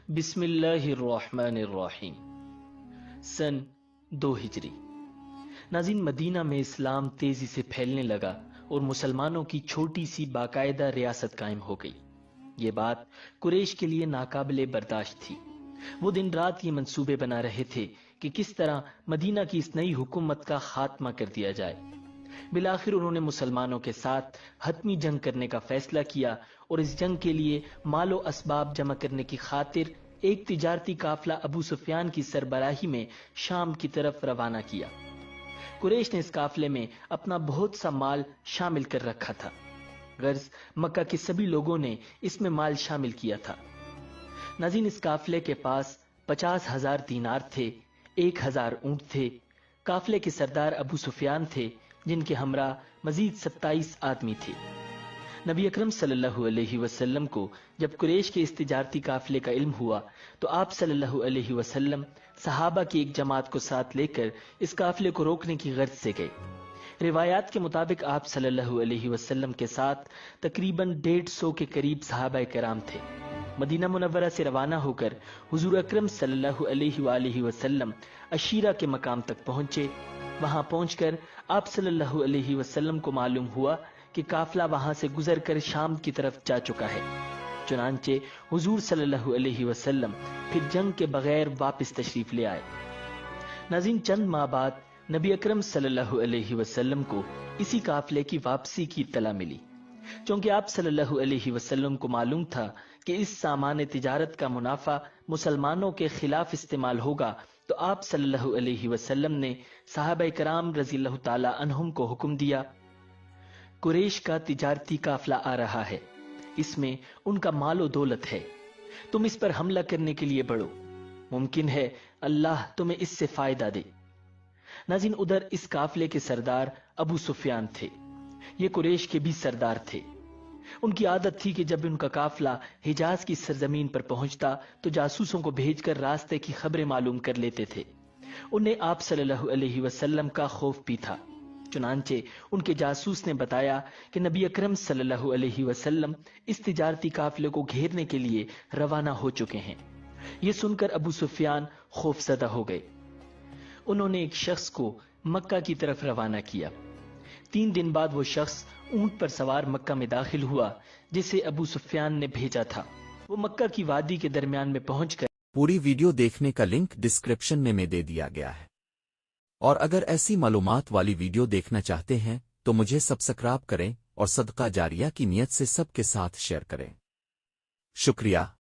بسم اللہ الرحمن الرحیم۔ سن 2 ہجری۔ ناظرین، مدینہ میں اسلام تیزی سے پھیلنے لگا اور مسلمانوں کی چھوٹی سی باقاعدہ ریاست قائم ہو گئی۔ یہ بات قریش کے لیے ناقابل برداشت تھی۔ وہ دن رات یہ منصوبے بنا رہے تھے کہ کس طرح مدینہ کی اس نئی حکومت کا خاتمہ کر دیا جائے۔ بالآخر انہوں نے مسلمانوں کے ساتھ حتمی جنگ کرنے کا فیصلہ کیا اور اس جنگ کے لیے مال و اسباب جمع کرنے کی خاطر ایک تجارتی قافلہ ابو سفیان کی سربراہی میں شام کی طرف روانہ کیا۔ قریش نے اس قافلے میں اپنا بہت سا مال شامل کر رکھا تھا، غرض مکہ کے سبھی لوگوں نے اس میں مال شامل کیا تھا۔ ناظرین، اس قافلے کے پاس 50,000 دینار تھے، 1,000 اونٹ تھے۔ قافلے کے سردار ابو سفیان تھے، جن کے ہمراہ مزید 27 آدمی تھے۔ نبی اکرم صلی اللہ علیہ وسلم کو جب قریش کے اس تجارتی قافلے کا علم ہوا تو آپ صلی اللہ علیہ وسلم صحابہ کی ایک جماعت کو ساتھ لے کر اس قافلے کو روکنے کی غرض سے گئے۔ روایات کے مطابق آپ صلی اللہ علیہ وسلم کے ساتھ تقریباً 150 کے قریب صحابہ کرام تھے۔ مدینہ منورہ سے روانہ ہو کر حضور اکرم صلی اللہ علیہ وآلہ وسلم عشیرہ کے مقام تک پہنچے۔ وہاں پہنچ کر آپ صلی اللہ علیہ وسلم کو معلوم ہوا کہ قافلہ وہاں سے گزر کر شام کی طرف جا چکا ہے۔ چنانچہ حضور صلی اللہ علیہ وسلم پھر جنگ کے بغیر واپس تشریف لے آئے۔ ناظرین، چند ماہ بعد نبی اکرم صلی اللہ علیہ وسلم کو اسی قافلے کی واپسی کی اطلاع ملی۔ چونکہ آپ صلی اللہ علیہ وسلم کو معلوم تھا کہ اس سامان تجارت کا منافع مسلمانوں کے خلاف استعمال ہوگا، تو آپ صلی اللہ علیہ وسلم نے صحابہ کرام رضی اللہ تعالی عنہم کو حکم دیا، قریش کا تجارتی قافلہ آ رہا ہے، اس میں ان کا مال و دولت ہے، تم اس پر حملہ کرنے کے لیے بڑھو، ممکن ہے اللہ تمہیں اس سے فائدہ دے۔ ناظرین، ادھر اس قافلے کے سردار ابو سفیان تھے۔ یہ قریش کے بھی سردار تھے۔ ان کی عادت تھی کہ جب ان کا قافلہ حجاز کی سرزمین پر پہنچتا تو جاسوسوں کو بھیج کر راستے کی خبریں معلوم کر لیتے تھے۔ انہیں آپ صلی اللہ علیہ وسلم کا خوف بھی تھا، چنانچہ ان کے جاسوس نے بتایا کہ نبی اکرم صلی اللہ علیہ وسلم اس تجارتی قافلے کو گھیرنے کے لیے روانہ ہو چکے ہیں۔ یہ سن کر ابو سفیان خوف زدہ ہو گئے۔ انہوں نے ایک شخص کو مکہ کی طرف روانہ کیا۔ 3 دن بعد وہ شخص اونٹ پر سوار مکہ میں داخل ہوا جسے ابو سفیان نے بھیجا تھا۔ وہ مکہ کی وادی کے درمیان میں پہنچ کر پوری ویڈیو دیکھنے کا لنک ڈسکرپشن میں دے دیا گیا ہے، اور اگر ایسی معلومات والی ویڈیو دیکھنا چاہتے ہیں تو مجھے سبسکرائب کریں اور صدقہ جاریہ کی نیت سے سب کے ساتھ شیئر کریں۔ شکریہ۔